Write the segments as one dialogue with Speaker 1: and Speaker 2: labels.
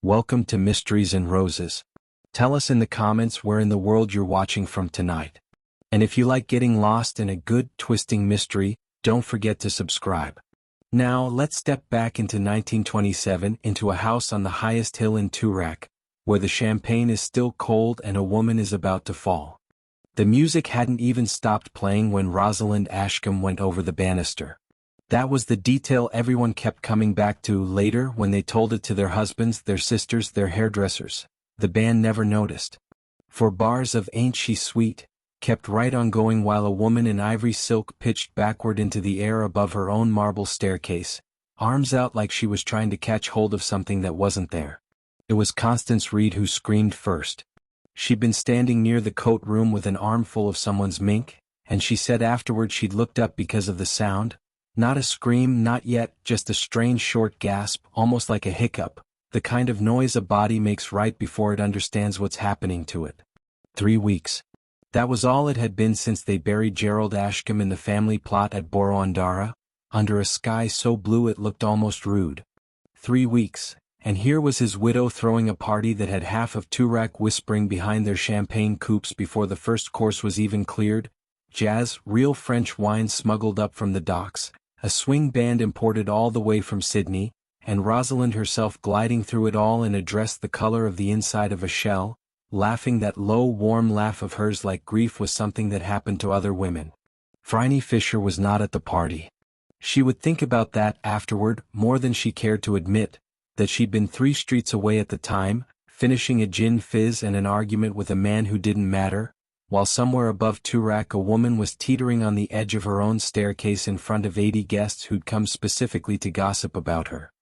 Speaker 1: Welcome to Mysteries and Roses. Tell us in the comments where in the world you're watching from tonight. And if you like getting lost in a good, twisting mystery, don't forget to subscribe. Now, let's step back into 1927 into a house on the highest hill in Toorak, where the champagne is still cold and a woman is about to fall. The music hadn't even stopped playing when Rosalind Ashcombe went over the banister. That was the detail everyone kept coming back to later when they told it to their husbands, their sisters, their hairdressers. The band never noticed. For bars of Ain't She Sweet kept right on going while a woman in ivory silk pitched backward into the air above her own marble staircase, arms out like she was trying to catch hold of something that wasn't there. It was Constance Reed who screamed first. She'd been standing near the coat room with an armful of someone's mink, and she said afterward she'd looked up because of the sound. Not a scream, not yet, just a strange short gasp, almost like a hiccup, the kind of noise a body makes right before it understands what's happening to it. 3 weeks. That was all it had been since they buried Gerald Ashcombe in the family plot at Boroondara, under a sky so blue it looked almost rude. 3 weeks, and here was his widow throwing a party that had half of Toorak whispering behind their champagne coupes before the first course was even cleared. Jazz, real French wine smuggled up from the docks, a swing band imported all the way from Sydney, and Rosalind herself gliding through it all in a dress the color of the inside of a shell, laughing that low warm laugh of hers like grief was something that happened to other women. Phryne Fisher was not at the party. She would think about that afterward more than she cared to admit, that she'd been 3 streets away at the time, finishing a gin fizz and an argument with a man who didn't matter, while somewhere above Toorak a woman was teetering on the edge of her own staircase in front of 80 guests who'd come specifically to gossip about her.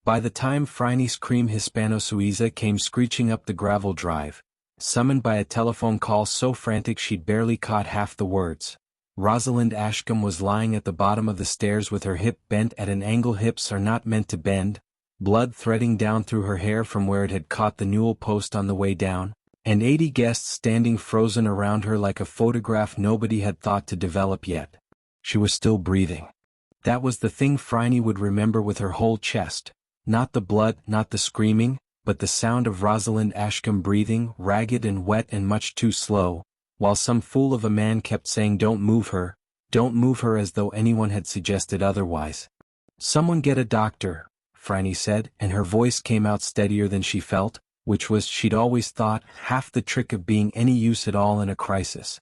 Speaker 1: By the time Phryne's cream Hispano-Suiza came screeching up the gravel drive, summoned by a telephone call so frantic she'd barely caught half the words, Rosalind Ashcombe was lying at the bottom of the stairs with her hip bent at an angle hips are not meant to bend, blood threading down through her hair from where it had caught the newel post on the way down, and 80 guests standing frozen around her like a photograph nobody had thought to develop yet. She was still breathing. That was the thing Phryne would remember with her whole chest, not the blood, not the screaming, but the sound of Rosalind Ashcombe breathing, ragged and wet and much too slow, while some fool of a man kept saying don't move her, as though anyone had suggested otherwise. Someone get a doctor, Phryne said, and her voice came out steadier than she felt, which was, she'd always thought, half the trick of being any use at all in a crisis.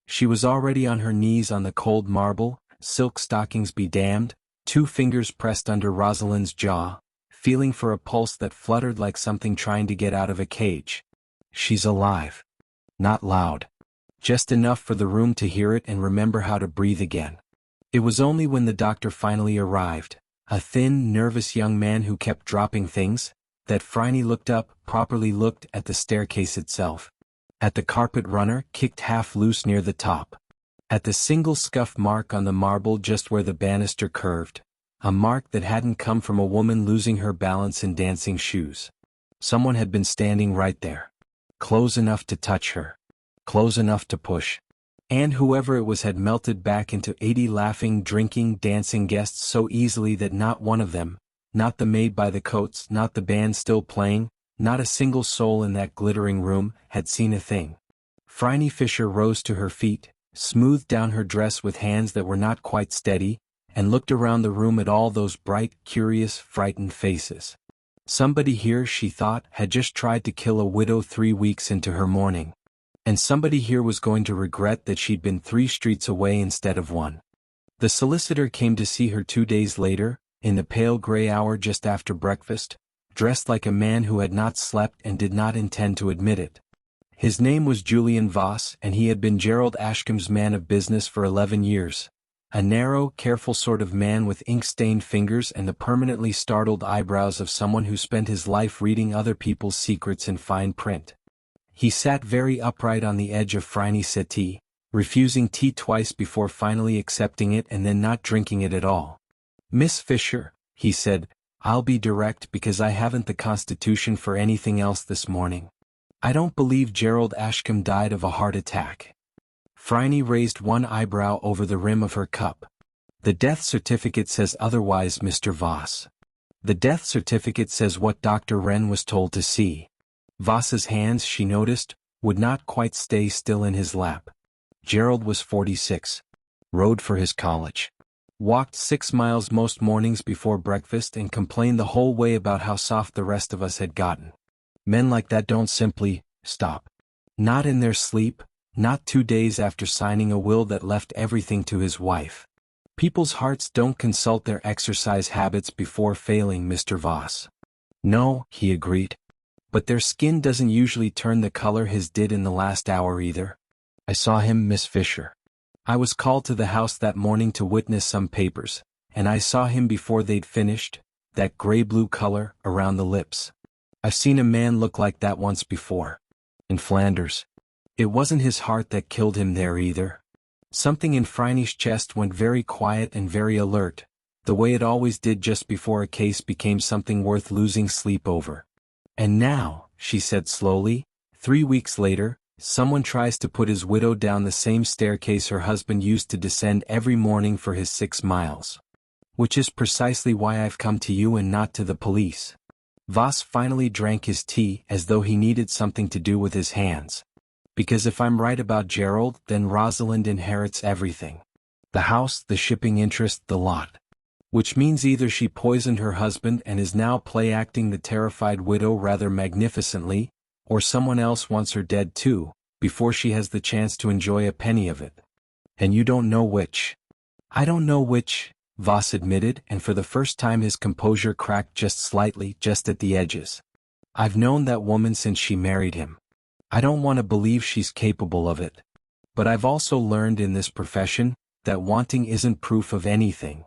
Speaker 1: She was already on her knees on the cold marble, silk stockings be damned, 2 fingers pressed under Rosalind's jaw, feeling for a pulse that fluttered like something trying to get out of a cage. She's alive. Not loud. Just enough for the room to hear it and remember how to breathe again. It was only when the doctor finally arrived, a thin, nervous young man who kept dropping things, that Phryne looked up, properly looked at the staircase itself. At the carpet runner kicked half loose near the top. At the single scuff mark on the marble just where the banister curved. A mark that hadn't come from a woman losing her balance in dancing shoes. Someone had been standing right there. Close enough to touch her. Close enough to push. And whoever it was had melted back into 80 laughing, drinking, dancing guests so easily that not one of them, not the maid by the coats, not the band still playing, not a single soul in that glittering room, had seen a thing. Phryne Fisher rose to her feet, smoothed down her dress with hands that were not quite steady, and looked around the room at all those bright, curious, frightened faces. Somebody here, she thought, had just tried to kill a widow 3 weeks into her mourning. And somebody here was going to regret that she'd been 3 streets away instead of 1. The solicitor came to see her 2 days later, in the pale gray hour just after breakfast, dressed like a man who had not slept and did not intend to admit it. His name was Julian Voss, and he had been Gerald Ashcombe's man of business for 11 years. A narrow, careful sort of man with ink-stained fingers and the permanently startled eyebrows of someone who spent his life reading other people's secrets in fine print. He sat very upright on the edge of Phryne's settee, refusing tea twice before finally accepting it and then not drinking it at all. Miss Fisher, he said, I'll be direct because I haven't the constitution for anything else this morning. I don't believe Gerald Ashcombe died of a heart attack. Phryne raised one eyebrow over the rim of her cup. The death certificate says otherwise, Mr. Voss. The death certificate says what Dr. Wren was told to see. Voss's hands, she noticed, would not quite stay still in his lap. Gerald was 46. Rode for his college. Walked 6 miles most mornings before breakfast and complained the whole way about how soft the rest of us had gotten. Men like that don't simply stop. Not in their sleep, not 2 days after signing a will that left everything to his wife. People's hearts don't consult their exercise habits before failing, Mr. Voss. No, he agreed. But their skin doesn't usually turn the color his did in the last hour either. I saw him, Miss Fisher. I was called to the house that morning to witness some papers, and I saw him before they'd finished, that gray-blue color around the lips. I've seen a man look like that once before. In Flanders. It wasn't his heart that killed him there either. Something in Phryne's chest went very quiet and very alert, the way it always did just before a case became something worth losing sleep over. And now, she said slowly, 3 weeks later, someone tries to put his widow down the same staircase her husband used to descend every morning for his 6 miles. Which is precisely why I've come to you and not to the police. Voss finally drank his tea as though he needed something to do with his hands. Because if I'm right about Gerald, then Rosalind inherits everything. The house, the shipping interest, the lot. Which means either she poisoned her husband and is now play-acting the terrified widow rather magnificently, or someone else wants her dead too, before she has the chance to enjoy a penny of it. And you don't know which. I don't know which, Voss admitted, and for the first time his composure cracked just slightly, just at the edges. I've known that woman since she married him. I don't want to believe she's capable of it. But I've also learned in this profession that wanting isn't proof of anything.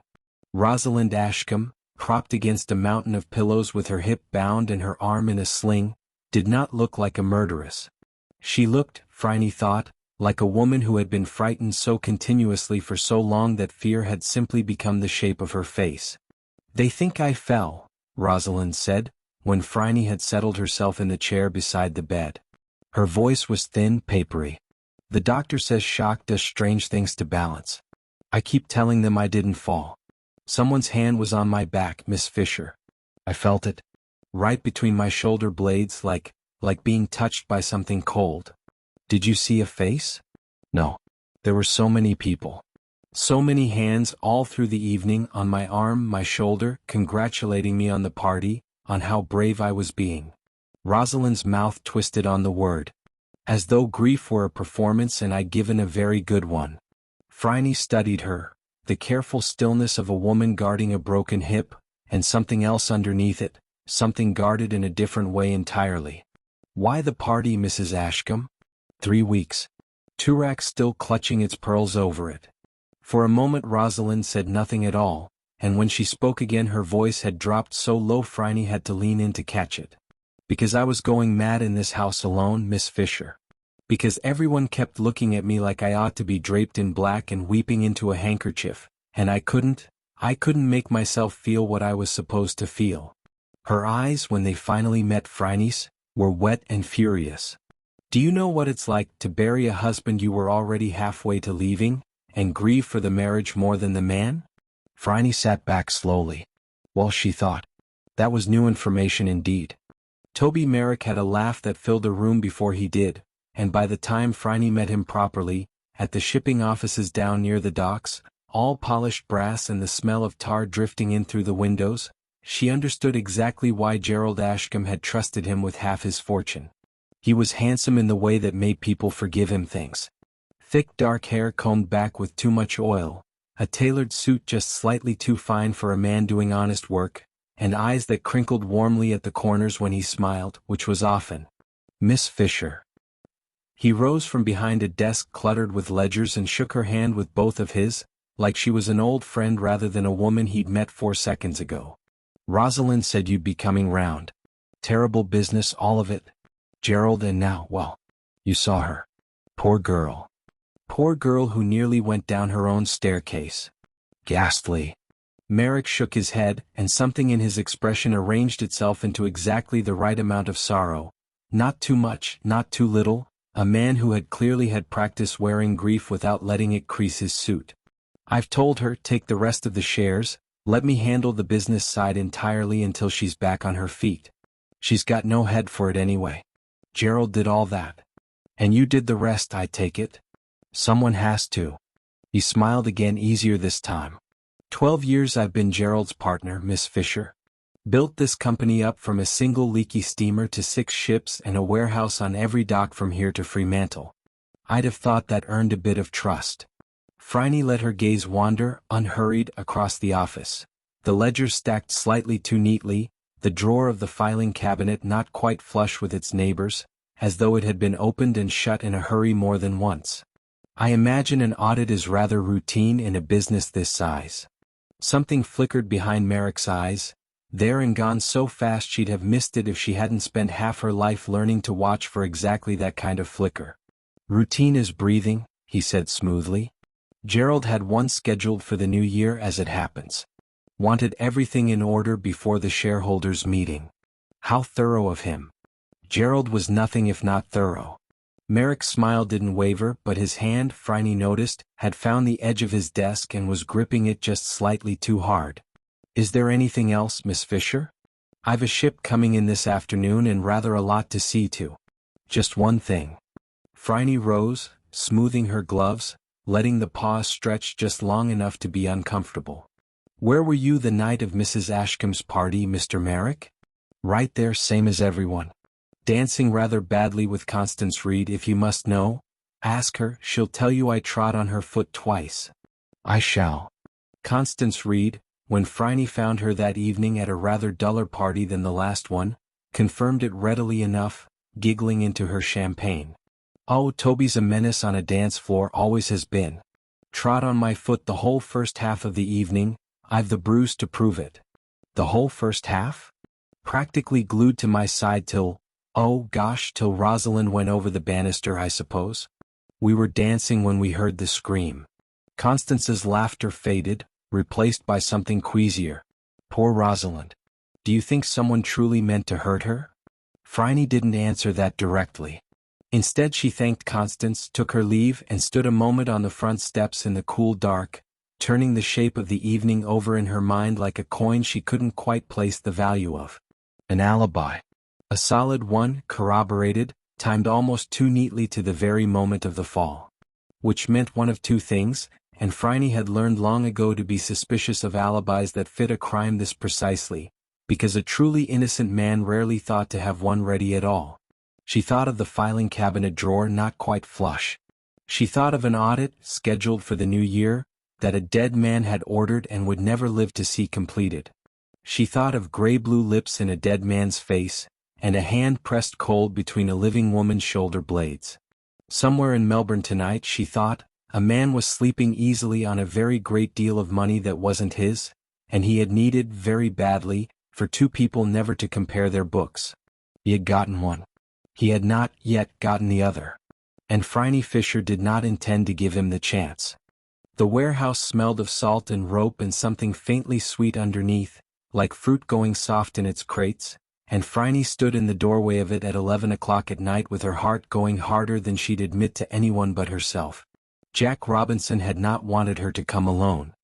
Speaker 1: Rosalind Ashcombe, propped against a mountain of pillows with her hip bound and her arm in a sling, did not look like a murderess. She looked, Phryne thought, like a woman who had been frightened so continuously for so long that fear had simply become the shape of her face. They think I fell, Rosalind said, when Phryne had settled herself in the chair beside the bed. Her voice was thin, papery. The doctor says shock does strange things to balance. I keep telling them I didn't fall. Someone's hand was on my back, Miss Fisher. I felt it. Right between my shoulder blades, like being touched by something cold. Did you see a face? No. There were so many people. So many hands all through the evening, on my arm, my shoulder, congratulating me on the party, on how brave I was being. Rosalind's mouth twisted on the word. As though grief were a performance and I'd given a very good one. Phryne studied her. The careful stillness of a woman guarding a broken hip, and something else underneath it, something guarded in a different way entirely. Why the party, Mrs. Ashcombe? 3 weeks. Toorak still clutching its pearls over it. For a moment Rosalind said nothing at all, and when she spoke again her voice had dropped so low Phryne had to lean in to catch it. Because I was going mad in this house alone, Miss Fisher. Because everyone kept looking at me like I ought to be draped in black and weeping into a handkerchief, and I couldn't make myself feel what I was supposed to feel. Her eyes, when they finally met Phryne's, were wet and furious. Do you know what it's like to bury a husband you were already halfway to leaving, and grieve for the marriage more than the man? Phryne sat back slowly. Well, she thought. That was new information indeed. Toby Merrick had a laugh that filled the room before he did, and by the time Phryne met him properly, at the shipping offices down near the docks, all polished brass and the smell of tar drifting in through the windows, she understood exactly why Gerald Ashcombe had trusted him with half his fortune. He was handsome in the way that made people forgive him things. Thick dark hair combed back with too much oil, a tailored suit just slightly too fine for a man doing honest work, and eyes that crinkled warmly at the corners when he smiled, which was often. Miss Fisher. He rose from behind a desk cluttered with ledgers and shook her hand with both of his, like she was an old friend rather than a woman he'd met 4 seconds ago. Rosalind said you'd be coming round. Terrible business, all of it. Gerald, and now, well, you saw her. Poor girl. Poor girl who nearly went down her own staircase. Ghastly. Merrick shook his head, and something in his expression arranged itself into exactly the right amount of sorrow. Not too much, not too little. A man who had clearly had practice wearing grief without letting it crease his suit. I've told her, take the rest of the shares, Let me handle the business side entirely until she's back on her feet. She's got no head for it anyway. Gerald did all that. And you did the rest, I take it? Someone has to. He smiled again, easier this time. 12 years I've been Gerald's partner, Miss Fisher. Built this company up from a single leaky steamer to 6 ships and a warehouse on every dock from here to Fremantle. I'd have thought that earned a bit of trust. Phryne let her gaze wander, unhurried, across the office. The ledgers stacked slightly too neatly, the drawer of the filing cabinet not quite flush with its neighbors, as though it had been opened and shut in a hurry more than once. I imagine an audit is rather routine in a business this size. Something flickered behind Merrick's eyes, there and gone so fast she'd have missed it if she hadn't spent half her life learning to watch for exactly that kind of flicker. Routine is breathing, he said smoothly. Gerald had one scheduled for the new year as it happens. Wanted everything in order before the shareholders' meeting. How thorough of him. Gerald was nothing if not thorough. Merrick's smile didn't waver, but his hand, Phryne noticed, had found the edge of his desk and was gripping it just slightly too hard. Is there anything else, Miss Fisher? I've a ship coming in this afternoon and rather a lot to see to. Just one thing. Phryne rose, smoothing her gloves, letting the pause stretch just long enough to be uncomfortable. Where were you the night of Mrs. Ashcombe's party, Mr. Merrick? Right there, same as everyone. Dancing rather badly with Constance Reed, if you must know. Ask her, she'll tell you I trod on her foot twice. I shall. Constance Reed, when Phryne found her that evening at a rather duller party than the last one, confirmed it readily enough, giggling into her champagne. Oh, Toby's a menace on a dance floor, always has been. Trod on my foot the whole first half of the evening, I've the bruise to prove it. The whole first half? Practically glued to my side till, oh gosh, till Rosalind went over the banister, I suppose. We were dancing when we heard the scream. Constance's laughter faded, replaced by something queasier. Poor Rosalind. Do you think someone truly meant to hurt her? Phryne didn't answer that directly. Instead she thanked Constance, took her leave and stood a moment on the front steps in the cool dark, turning the shape of the evening over in her mind like a coin she couldn't quite place the value of. An alibi. A solid one, corroborated, timed almost too neatly to the very moment of the fall. Which meant one of two things, and Phryne had learned long ago to be suspicious of alibis that fit a crime this precisely, because a truly innocent man rarely thought to have one ready at all. She thought of the filing cabinet drawer not quite flush. She thought of an audit, scheduled for the new year, that a dead man had ordered and would never live to see completed. She thought of gray-blue lips in a dead man's face, and a hand pressed cold between a living woman's shoulder blades. Somewhere in Melbourne tonight, she thought, a man was sleeping easily on a very great deal of money that wasn't his, and he had needed, very badly, for two people never to compare their books. He had gotten one. He had not yet gotten the other. And Phryne Fisher did not intend to give him the chance. The warehouse smelled of salt and rope and something faintly sweet underneath, like fruit going soft in its crates, and Phryne stood in the doorway of it at 11 o'clock at night with her heart going harder than she'd admit to anyone but herself. Jack Robinson had not wanted her to come alone.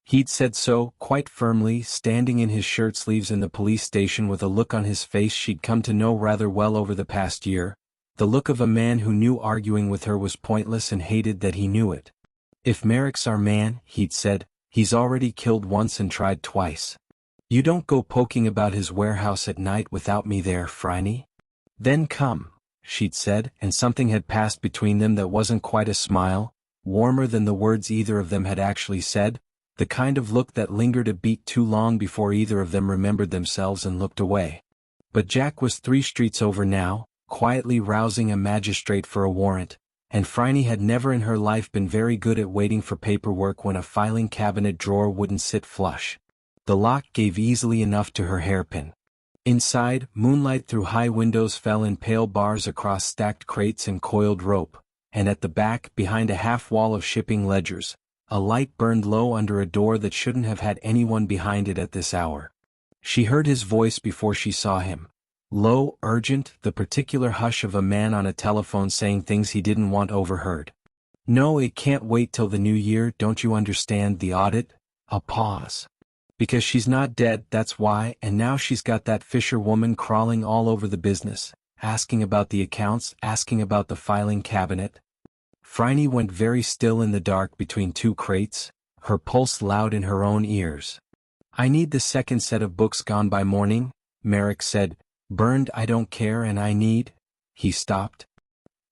Speaker 1: He'd said so, quite firmly, standing in his shirt sleeves in the police station with a look on his face she'd come to know rather well over the past year, the look of a man who knew arguing with her was pointless and hated that he knew it. If Merrick's our man, he'd said, he's already killed once and tried twice. You don't go poking about his warehouse at night without me there, Phryne. Then come, she'd said, and something had passed between them that wasn't quite a smile, warmer than the words either of them had actually said, the kind of look that lingered a beat too long before either of them remembered themselves and looked away. But Jack was 3 streets over now, quietly rousing a magistrate for a warrant, and Phryne had never in her life been very good at waiting for paperwork when a filing cabinet drawer wouldn't sit flush. The lock gave easily enough to her hairpin. Inside, moonlight through high windows fell in pale bars across stacked crates and coiled rope, and at the back, behind a half wall of shipping ledgers, a light burned low under a door that shouldn't have had anyone behind it at this hour. She heard his voice before she saw him. Low, urgent, the particular hush of a man on a telephone saying things he didn't want overheard. No, it can't wait till the new year, don't you understand, the audit? A pause. Because she's not dead, that's why, and now she's got that Fisher woman crawling all over the business, asking about the accounts, asking about the filing cabinet. Phryne went very still in the dark between two crates, her pulse loud in her own ears. I need the second set of books gone by morning, Merrick said. Burned, I don't care, and I need... He stopped.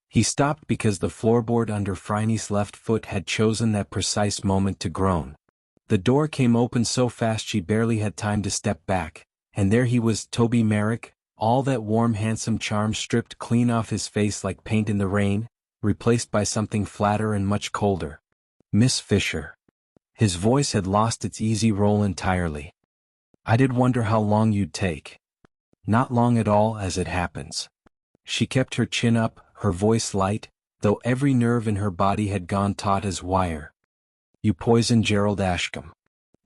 Speaker 1: He stopped because the floorboard under Phryne's left foot had chosen that precise moment to groan. The door came open so fast she barely had time to step back, and there he was, Toby Merrick, all that warm handsome charm stripped clean off his face like paint in the rain, replaced by something flatter and much colder. Miss Fisher. His voice had lost its easy roll entirely. I did wonder how long you'd take. Not long at all, as it happens. She kept her chin up, her voice light, though every nerve in her body had gone taut as wire. You poisoned Gerald Ashcombe.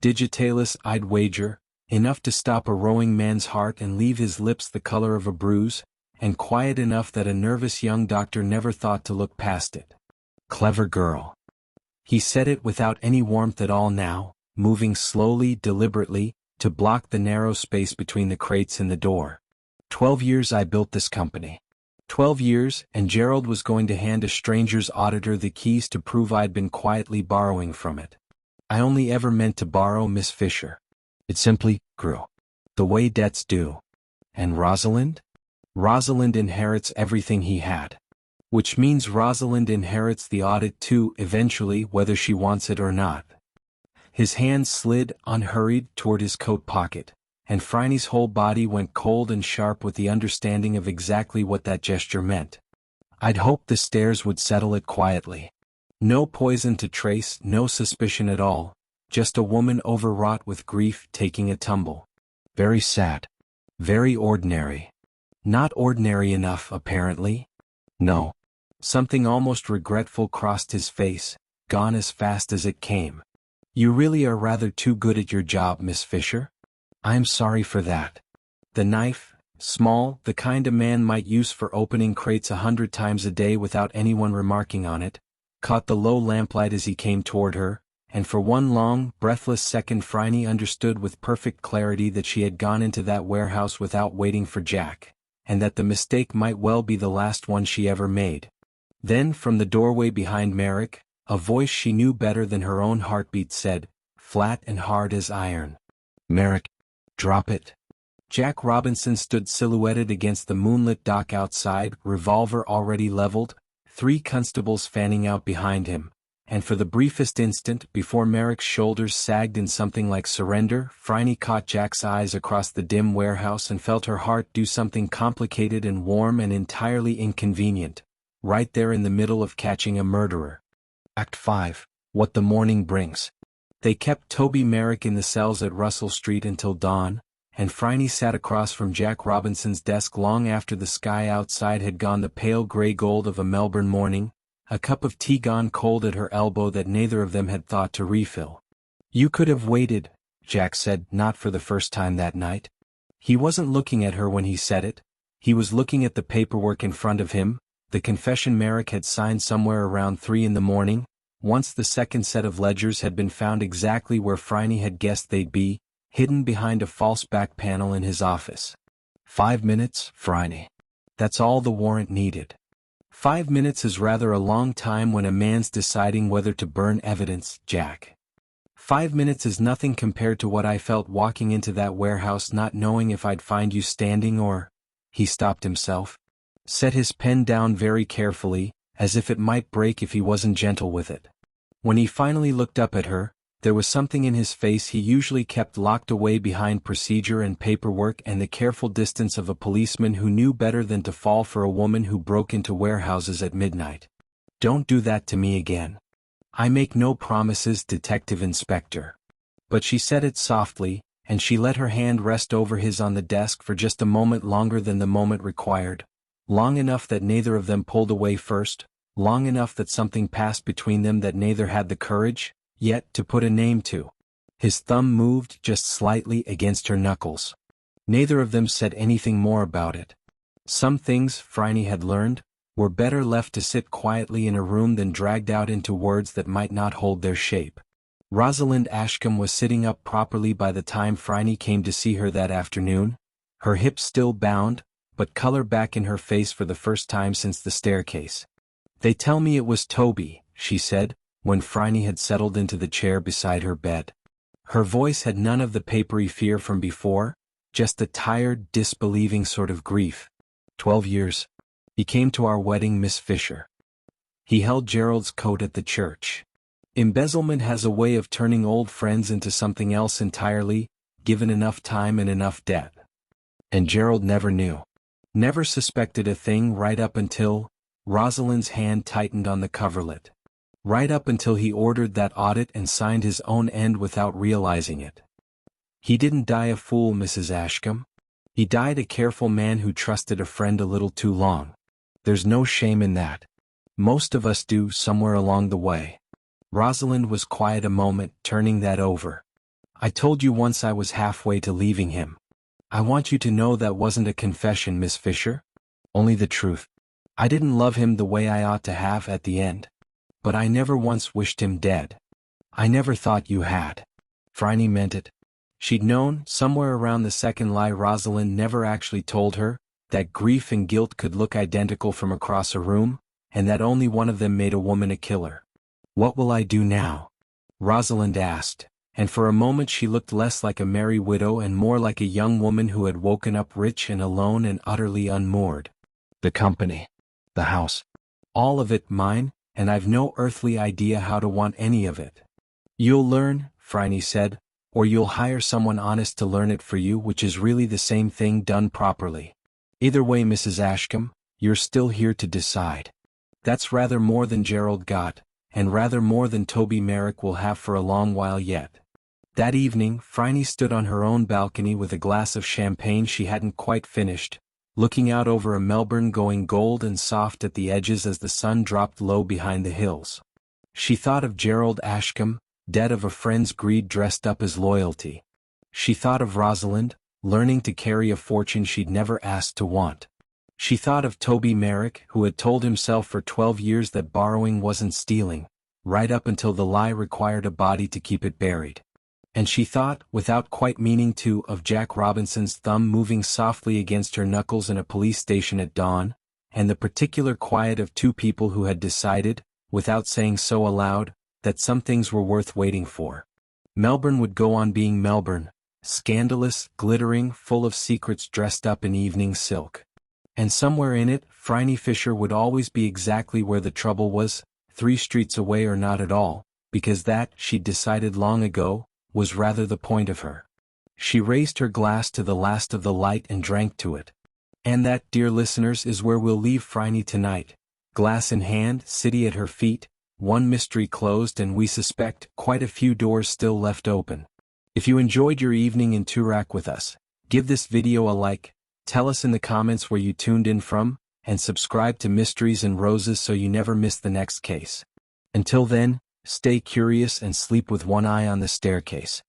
Speaker 1: Digitalis, I'd wager, enough to stop a rowing man's heart and leave his lips the color of a bruise, and quiet enough that a nervous young doctor never thought to look past it. Clever girl. He said it without any warmth at all now, moving slowly, deliberately, to block the narrow space between the crates and the door. 12 years I built this company. 12 years, and Gerald was going to hand a stranger's auditor the keys to prove I'd been quietly borrowing from it. I only ever meant to borrow, Miss Fisher. It simply grew. The way debts do. And Rosalind? Rosalind inherits everything he had. Which means Rosalind inherits the audit too, eventually, whether she wants it or not. His hand slid, unhurried, toward his coat pocket, and Phryne's whole body went cold and sharp with the understanding of exactly what that gesture meant. I'd hoped the stairs would settle it quietly. No poison to trace, no suspicion at all, just a woman overwrought with grief taking a tumble. Very sad. Very ordinary. Not ordinary enough, apparently. No. Something almost regretful crossed his face, gone as fast as it came. You really are rather too good at your job, Miss Fisher. I'm sorry for that. The knife, small, the kind a man might use for opening crates 100 times a day without anyone remarking on it, caught the low lamplight as he came toward her, and for one long, breathless second Phryne understood with perfect clarity that she had gone into that warehouse without waiting for Jack, and that the mistake might well be the last one she ever made. Then, from the doorway behind Merrick, a voice she knew better than her own heartbeat said, flat and hard as iron. Merrick, drop it. Jack Robinson stood silhouetted against the moonlit dock outside, revolver already leveled, 3 constables fanning out behind him, and for the briefest instant before Merrick's shoulders sagged in something like surrender, Phryne caught Jack's eyes across the dim warehouse and felt her heart do something complicated and warm and entirely inconvenient, right there in the middle of catching a murderer. Act 5, What the Morning Brings. They kept Toby Merrick in the cells at Russell Street until dawn, and Phryne sat across from Jack Robinson's desk long after the sky outside had gone the pale gray gold of a Melbourne morning, a cup of tea gone cold at her elbow that neither of them had thought to refill. You could have waited, Jack said, not for the first time that night. He wasn't looking at her when he said it. He was looking at the paperwork in front of him, the confession Merrick had signed somewhere around 3 in the morning, once the second set of ledgers had been found exactly where Phryne had guessed they'd be, hidden behind a false back panel in his office. 5 minutes, Phryne. That's all the warrant needed. 5 minutes is rather a long time when a man's deciding whether to burn evidence, Jack. 5 minutes is nothing compared to what I felt walking into that warehouse not knowing if I'd find you standing or... He stopped himself. Set his pen down very carefully, as if it might break if he wasn't gentle with it. When he finally looked up at her, there was something in his face he usually kept locked away behind procedure and paperwork and the careful distance of a policeman who knew better than to fall for a woman who broke into warehouses at midnight. Don't do that to me again. I make no promises, Detective Inspector. But she said it softly, and she let her hand rest over his on the desk for just a moment longer than the moment required. Long enough that neither of them pulled away first, long enough that something passed between them that neither had the courage, yet, to put a name to. His thumb moved just slightly against her knuckles. Neither of them said anything more about it. Some things, Phryne had learned, were better left to sit quietly in a room than dragged out into words that might not hold their shape. Rosalind Ashcombe was sitting up properly by the time Phryne came to see her that afternoon, her hips still bound, but color back in her face for the first time since the staircase. "They tell me it was Toby," she said, when Phryne had settled into the chair beside her bed. Her voice had none of the papery fear from before, just a tired, disbelieving sort of grief. 12 years. He came to our wedding, Miss Fisher. He held Gerald's coat at the church. Embezzlement has a way of turning old friends into something else entirely, given enough time and enough debt. And Gerald never knew. Never suspected a thing right up until Rosalind's hand tightened on the coverlet. Right up until he ordered that audit and signed his own end without realizing it. He didn't die a fool, Mrs. Ashcombe. He died a careful man who trusted a friend a little too long. There's no shame in that. Most of us do somewhere along the way. Rosalind was quiet a moment, turning that over. "I told you once I was halfway to leaving him. I want you to know that wasn't a confession, Miss Fisher. Only the truth. I didn't love him the way I ought to have at the end. But I never once wished him dead. I never thought you had." Phryne meant it. She'd known, somewhere around the second lie Rosalind never actually told her, that grief and guilt could look identical from across a room, and that only one of them made a woman a killer. "What will I do now?" Rosalind asked, and for a moment she looked less like a merry widow and more like a young woman who had woken up rich and alone and utterly unmoored. "The company. The house. All of it mine, and I've no earthly idea how to want any of it." "You'll learn," Phryne said, "or you'll hire someone honest to learn it for you, which is really the same thing done properly. Either way, Mrs. Ashcombe, you're still here to decide. That's rather more than Gerald got, and rather more than Toby Merrick will have for a long while yet." That evening, Phryne stood on her own balcony with a glass of champagne she hadn't quite finished, looking out over a Melbourne going gold and soft at the edges as the sun dropped low behind the hills. She thought of Gerald Ashcombe, dead of a friend's greed dressed up as loyalty. She thought of Rosalind, learning to carry a fortune she'd never asked to want. She thought of Toby Merrick, who had told himself for 12 years that borrowing wasn't stealing, right up until the lie required a body to keep it buried. And she thought, without quite meaning to, of Jack Robinson's thumb moving softly against her knuckles in a police station at dawn, and the particular quiet of two people who had decided, without saying so aloud, that some things were worth waiting for. Melbourne would go on being Melbourne, scandalous, glittering, full of secrets dressed up in evening silk. And somewhere in it, Phryne Fisher would always be exactly where the trouble was, 3 streets away or not at all, because that, she'd decided long ago, was rather the point of her. She raised her glass to the last of the light and drank to it. And that, dear listeners, is where we'll leave Phryne tonight. Glass in hand, city at her feet, one mystery closed and we suspect quite a few doors still left open. If you enjoyed your evening in Toorak with us, give this video a like, tell us in the comments where you tuned in from, and subscribe to Mysteries and Roses so you never miss the next case. Until then, stay curious and sleep with one eye on the staircase.